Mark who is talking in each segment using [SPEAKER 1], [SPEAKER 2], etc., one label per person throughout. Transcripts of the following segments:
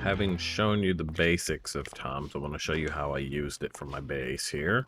[SPEAKER 1] having shown you the basics of Tom's, I want to show you how I used it for my base here.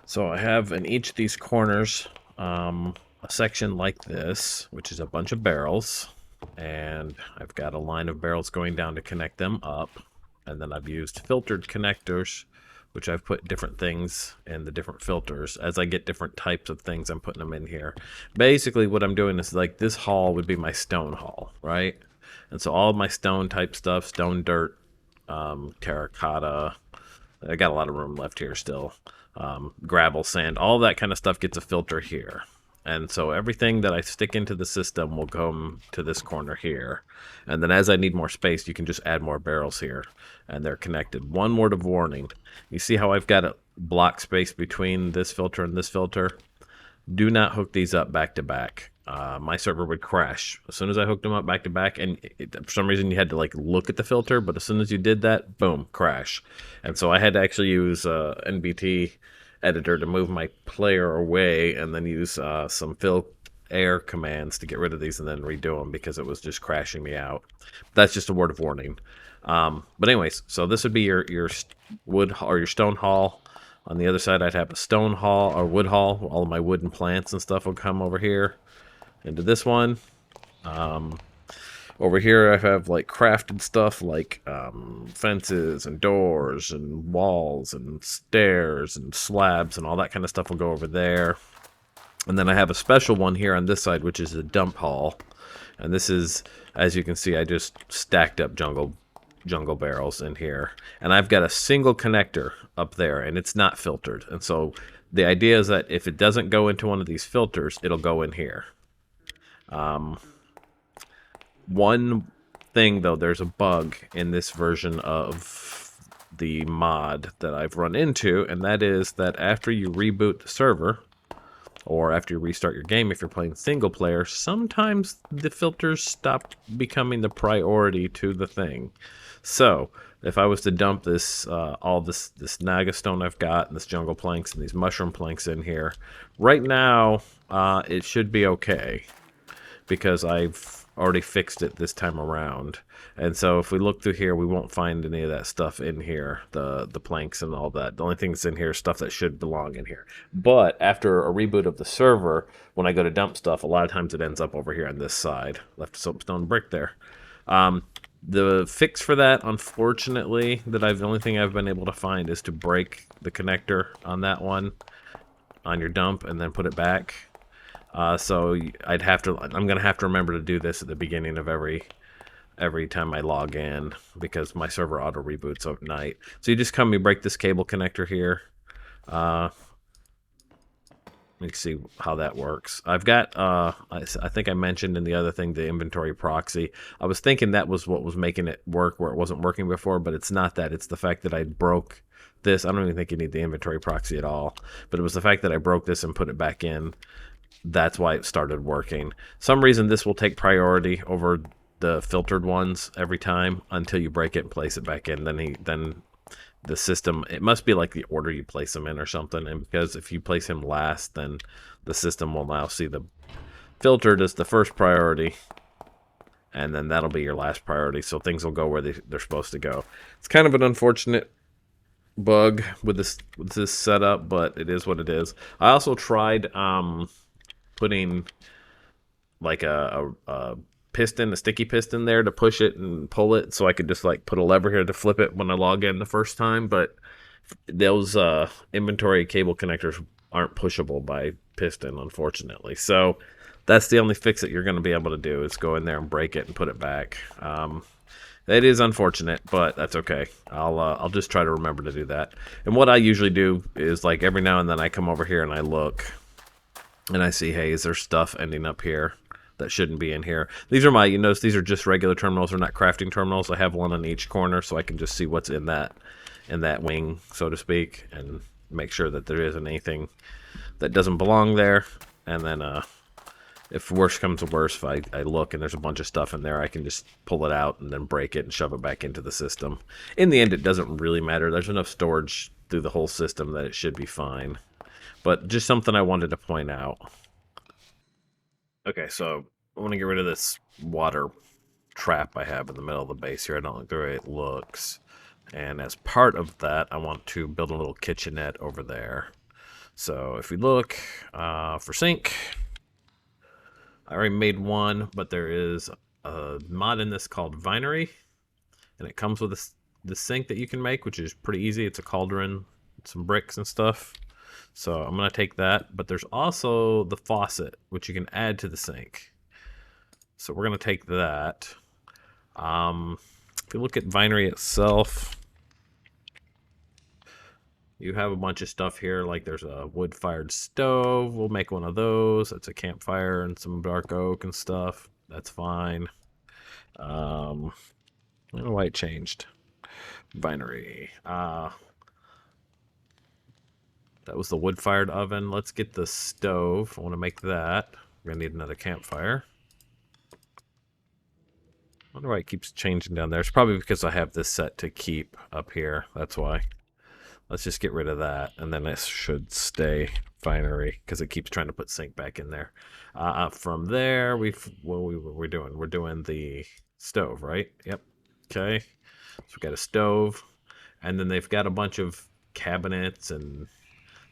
[SPEAKER 1] So I have in each of these corners a section like this, which is a bunch of barrels. And I've got a line of barrels going down to connect them up. And then I've used filtered connectors, which I've put different things in the different filters. As I get different types of things, I'm putting them in here. Basically, what I'm doing is like this hall would be my stone hall, right? And so all of my stone type stuff, stone, dirt, terracotta, I got a lot of room left here still. Gravel, sand, all that kind of stuff gets a filter here. And so everything that I stick into the system will come to this corner here. And then as I need more space, you can just add more barrels here. And they're connected. One word of warning. You see how I've got a block space between this filter and this filter? Do not hook these up back to back. My server would crash as soon as I hooked them up back to back, and for some reason you had to like look at the filter, but as soon as you did that, boom, crash. And so I had to actually use NBT editor to move my player away, and then use some fill air commands to get rid of these, and then redo them because it was just crashing me out. That's just a word of warning. But anyways, so this would be your wood or your stone hall. On the other side, I'd have a stone hall or wood hall. All of my wooden plants and stuff will come over here into this one. Over here, I have like crafted stuff like fences and doors and walls and stairs and slabs and all that kind of stuff will go over there. And then I have a special one here on this side, which is a dump hall. And this is, as you can see, I just stacked up jungle barrels in here, and I've got a single connector up there, and it's not filtered. And so the idea is that if it doesn't go into one of these filters, it'll go in here. One thing though, there's a bug in this version of the mod that I've run into, and that is that after you reboot the server, or after you restart your game, if you're playing single player, sometimes the filters stop becoming the priority to the thing. So if I was to dump this, all this naga stone I've got, and this jungle planks, and these mushroom planks in here, right now it should be okay, because I've already fixed it this time around. And so if we look through here, we won't find any of that stuff in here, the planks and all that. The only thing that's in here is stuff that should belong in here. But after a reboot of the server, when I go to dump stuff, a lot of times it ends up over here on this side. Left a soapstone brick there. The fix for that, unfortunately, the only thing I've been able to find is to break the connector on that one on your dump and then put it back. So I'm gonna have to remember to do this at the beginning of every time I log in, because my server auto reboots at night. So you just break this cable connector here. Let me see how that works. I've got, I think I mentioned in the other thing, the inventory proxy. I was thinking that was what was making it work where it wasn't working before, but it's not that. It's the fact that I broke this. I don't even think you need the inventory proxy at all, but it was the fact that I broke this and put it back in. That's why it started working. Some reason this will take priority over the filtered ones every time until you break it and place it back in. Then the system, it must be like the order you place them in or something, and because if you place him last, then the system will now see the filtered as the first priority, and then that'll be your last priority, so things will go where they're supposed to go. It's kind of an unfortunate bug with this setup, but it is what it is. I also tried putting like a piston, a sticky piston there to push it and pull it, so I could just like put a lever here to flip it when I log in the first time, but those inventory cable connectors aren't pushable by piston, unfortunately. So that's the only fix that you're going to be able to do, is go in there and break it and put it back. It is unfortunate, but that's okay. I'll just try to remember to do that. And what I usually do is, like, every now and then I come over here and I look and I see, hey, is there stuff ending up here that shouldn't be in here? These are you notice these are just regular terminals. They're not crafting terminals. I have one on each corner, so I can just see what's in that wing, so to speak, and make sure that there isn't anything that doesn't belong there. And then if worse comes to worse, if I look and there's a bunch of stuff in there, I can just pull it out and then break it and shove it back into the system. In the end, it doesn't really matter. There's enough storage through the whole system that it should be fine. But just something I wanted to point out. Okay, so I want to get rid of this water trap I have in the middle of the base here. I don't like the way it looks. And as part of that, I want to build a little kitchenette over there. So if we look for sink, I already made one, but there is a mod in this called Vinery, and it comes with the sink that you can make, which is pretty easy. It's a cauldron, some bricks and stuff. So I'm going to take that, but there's also the faucet, which you can add to the sink. So we're going to take that. If you look at Vinery itself, you have a bunch of stuff here, like there's a wood-fired stove. We'll make one of those. It's a campfire and some dark oak and stuff. That's fine. I don't know why it changed. Vinery. That was the wood-fired oven. Let's get the stove. I want to make that. We're going to need another campfire. I wonder why it keeps changing down there. It's probably because I have this set to keep up here. That's why. Let's just get rid of that, and then it should stay Vinery because it keeps trying to put sink back in there. From there, we're doing the stove, right? Yep. Okay. So we've got a stove, and then they've got a bunch of cabinets and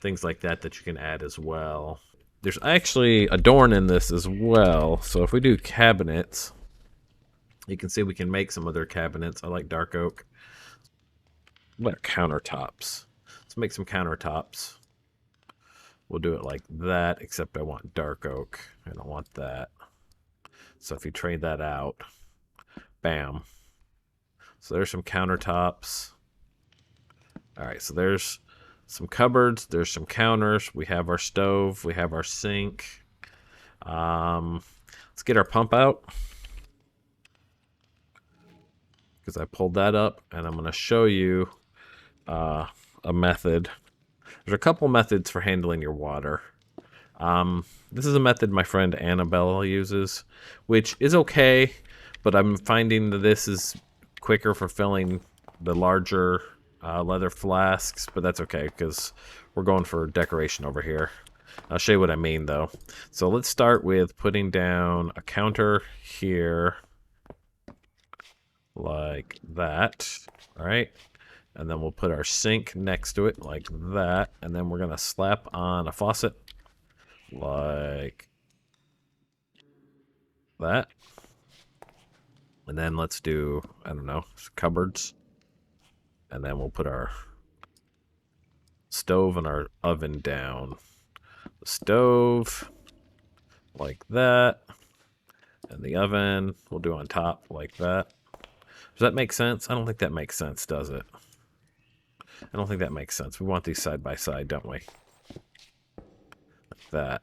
[SPEAKER 1] things like that that you can add as well. There's actually a door in this as well. So if we do cabinets, you can see we can make some other cabinets. I like dark oak. What about countertops? Let's make some countertops. We'll do it like that, except I want dark oak. I don't want that. So if you trade that out, bam. So there's some countertops. All right, so there's some cupboards. There's some counters. We have our stove. We have our sink. Let's get our pump out, because I pulled that up, and I'm going to show you a method. There's a couple methods for handling your water. This is a method my friend Annabelle uses, which is okay, but I'm finding that this is quicker for filling the larger leather flasks, but that's okay because we're going for decoration over here. I'll show you what I mean though. So let's start with putting down a counter here like that. All right. And then we'll put our sink next to it like that. And then we're going to slap on a faucet like that. And then let's do, I don't know, cupboards. And then we'll put our stove and our oven down. The stove like that. And the oven we'll do on top like that. Does that make sense? I don't think that makes sense, does it? I don't think that makes sense. We want these side by side, don't we? Like that.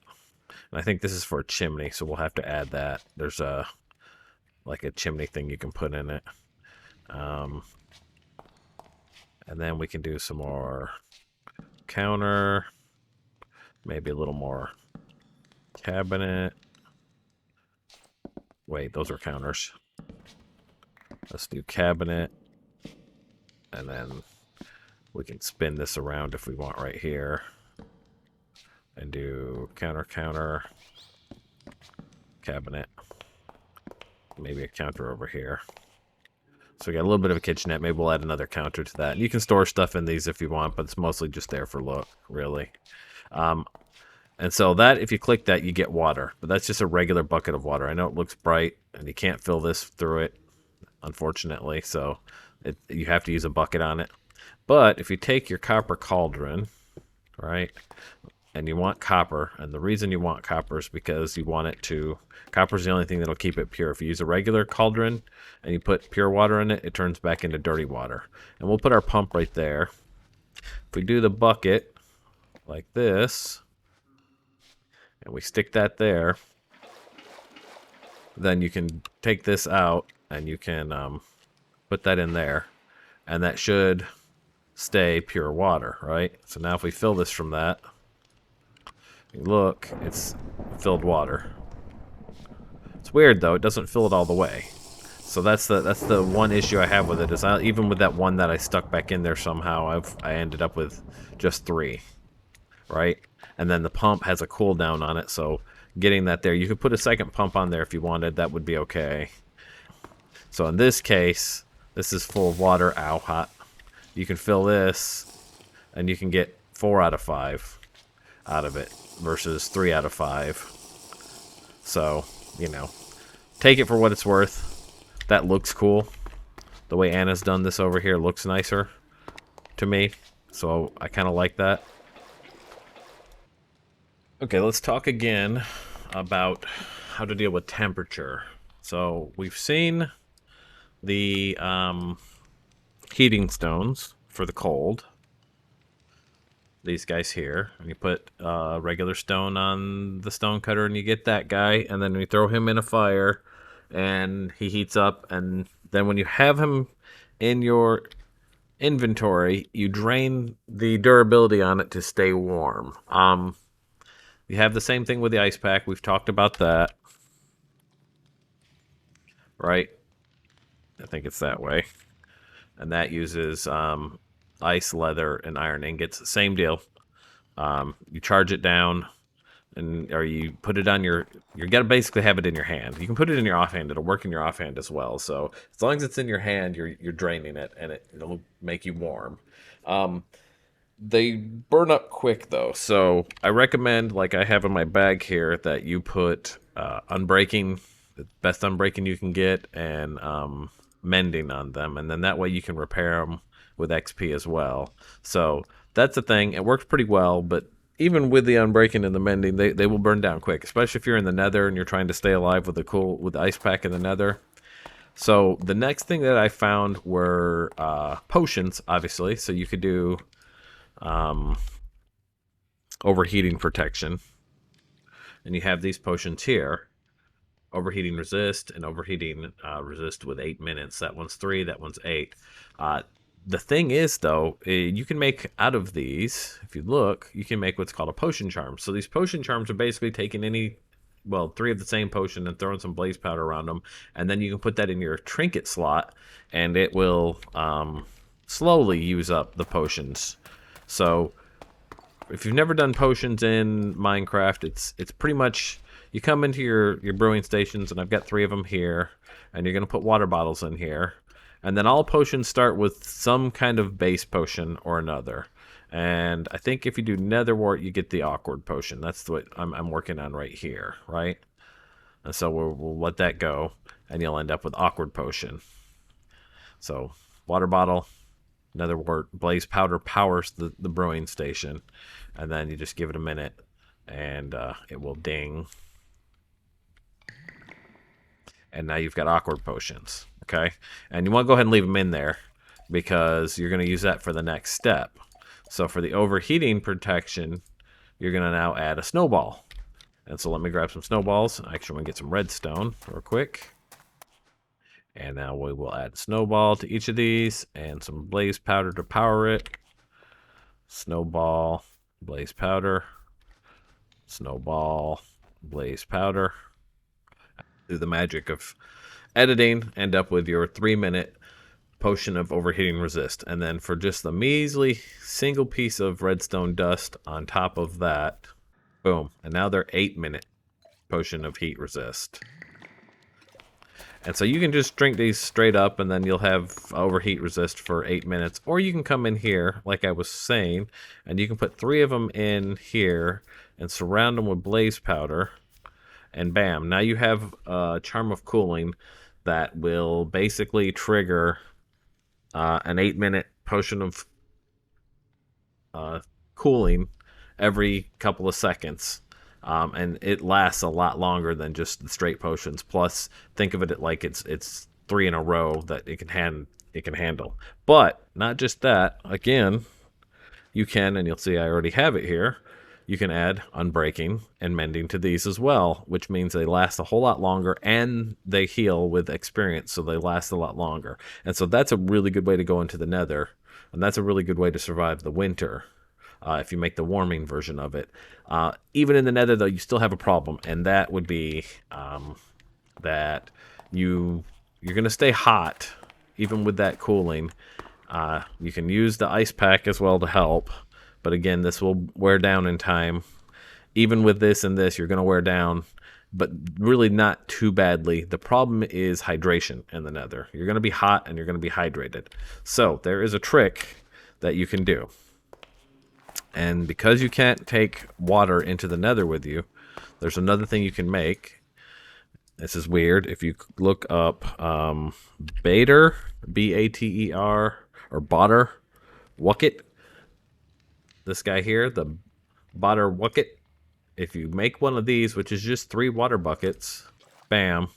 [SPEAKER 1] And I think this is for a chimney, so we'll have to add that. There's like a chimney thing you can put in it. And then we can do some more counter. Maybe a little more cabinet. Wait, those are counters. Let's do cabinet. And then we can spin this around if we want right here. And do counter, cabinet. Maybe a counter over here. So we got a little bit of a kitchenette. Maybe we'll add another counter to that. You can store stuff in these if you want, but it's mostly just there for look, really. And so that, if you click that, you get water. But that's just a regular bucket of water. I know it looks bright, and you can't fill this through it, unfortunately. So you have to use a bucket on it. But if you take your copper cauldron, right, and you want copper, and the reason you want copper is because you want it to, copper's the only thing that'll keep it pure. If you use a regular cauldron and you put pure water in it, it turns back into dirty water. And we'll put our pump right there. If we do the bucket like this, and we stick that there, then you can take this out and you can put that in there, and that should stay pure water, right? So now if we fill this from that, look, it's filled water. It's weird though, it doesn't fill it all the way. So that's the one issue I have with it, is even with that one that I stuck back in there somehow, I ended up with just 3, right? And then the pump has a cooldown on it, so getting that there, you could put a second pump on there if you wanted, that would be okay. So in this case, this is full of water. Ow, hot. You can fill this, and you can get 4 out of 5 out of it versus 3 out of 5. So, you know, take it for what it's worth. That looks cool. The way Anna's done this over here looks nicer to me. So I kind of like that. Okay, let's talk again about how to deal with temperature. So we've seen the heating stones for the cold. These guys here. And you put regular stone on the stone cutter and you get that guy. And then you throw him in a fire and he heats up. And then when you have him in your inventory, you drain the durability on it to stay warm. You have the same thing with the ice pack. We've talked about that. Right? I think it's that way. And that uses ice, leather, and iron ingots. Same deal. You charge it down, or you put it on you got to basically have it in your hand. You can put it in your offhand. It'll work in your offhand as well. So as long as it's in your hand, you're draining it, and it'll make you warm. They burn up quick, though. So I recommend, like I have in my bag here, that you put unbreaking, the best unbreaking you can get, and mending on them. And then that way you can repair them with XP as well. So that's the thing. It works pretty well, but even with the unbreaking and the mending, they will burn down quick, especially if you're in the Nether and you're trying to stay alive with the ice pack in the Nether. So the next thing that I found were potions, obviously. So you could do overheating protection, and you have these potions here: overheating resist and overheating resist with 8 minutes. That one's 3, that one's 8. The thing is, though, you can make out of these, if you look, you can make what's called a potion charm. So these potion charms are basically taking 3 of the same potion and throwing some blaze powder around them, and then you can put that in your trinket slot, and it will slowly use up the potions. So if you've never done potions in Minecraft, it's pretty much, you come into your brewing stations, and I've got 3 of them here, and you're going to put water bottles in here. And then all potions start with some kind of base potion or another. And I think if you do Nether wart, you get the awkward potion. That's what I'm working on right here, right? And so we'll let that go, and you'll end up with awkward potion. So water bottle, Nether wart, blaze powder powers the brewing station. And then you just give it a minute, and it will ding. And now you've got awkward potions. Okay, and you want to go ahead and leave them in there because you're going to use that for the next step. So for the overheating protection, you're going to now add a snowball. And so let me grab some snowballs. Actually, I'm going to get some redstone real quick. And now we will add a snowball to each of these and some blaze powder to power it. Snowball, blaze powder, snowball, blaze powder. Do the magic of editing, end up with your 3-minute potion of overheating resist. And then for just the measly single piece of redstone dust on top of that, boom. And now they're 8-minute potion of heat resist. And so you can just drink these straight up, and then you'll have overheat resist for 8 minutes. Or you can come in here, like I was saying, and you can put 3 of them in here and surround them with blaze powder. And bam, now you have a charm of cooling that will basically trigger an 8-minute potion of cooling every couple of seconds. And it lasts a lot longer than just the straight potions. Plus, think of it like it's 3 in a row that it can handle. But not just that. Again, you can, and you'll see I already have it here, you can add unbreaking and mending to these as well, which means they last a whole lot longer, and they heal with experience, so they last a lot longer. And so that's a really good way to go into the Nether, and that's a really good way to survive the winter if you make the warming version of it. Even in the Nether, though, you still have a problem, and that would be that you're going to stay hot, even with that cooling. You can use the ice pack as well to help. But again, this will wear down in time, even with this and this, you're going to wear down, but really not too badly. The problem is hydration in the Nether. You're going to be hot and you're going to be hydrated. So there is a trick that you can do. And because you can't take water into the Nether with you, there's another thing you can make. This is weird. If you look up Bater, B-A-T-E-R, or Botter Wucket, this guy here, the Botter Wucket, if you make one of these, which is just 3 water buckets, bam,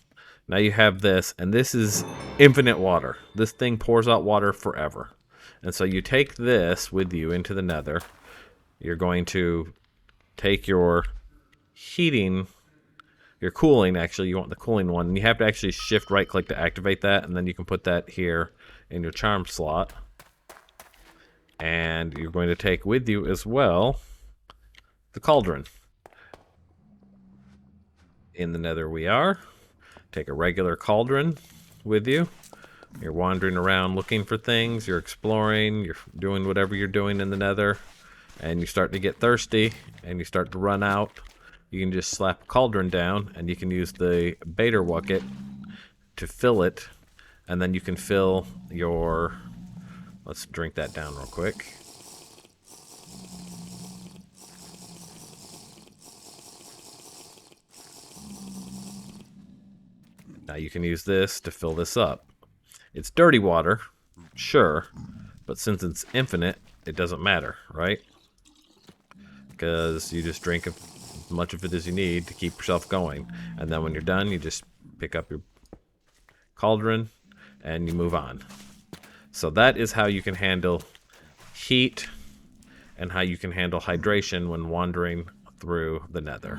[SPEAKER 1] now you have this, and this is infinite water. This thing pours out water forever. And so you take this with you into the Nether. You're going to take your heating, your cooling, actually, you want the cooling one, and you have to actually shift right click to activate that, and then you can put that here in your charm slot. And you're going to take with you as well the cauldron. In the Nether we are. Take a regular cauldron with you. You're wandering around looking for things, you're exploring, you're doing whatever you're doing in the Nether, and you start to get thirsty and you start to run out. You can just slap a cauldron down and you can use the Bater Wucket to fill it, and then you can fill your... Let's drink that down real quick. Now you can use this to fill this up. It's dirty water, sure, but since it's infinite, it doesn't matter, right? Because you just drink as much of it as you need to keep yourself going. And then when you're done, you just pick up your cauldron and you move on. So that is how you can handle heat and how you can handle hydration when wandering through the Nether.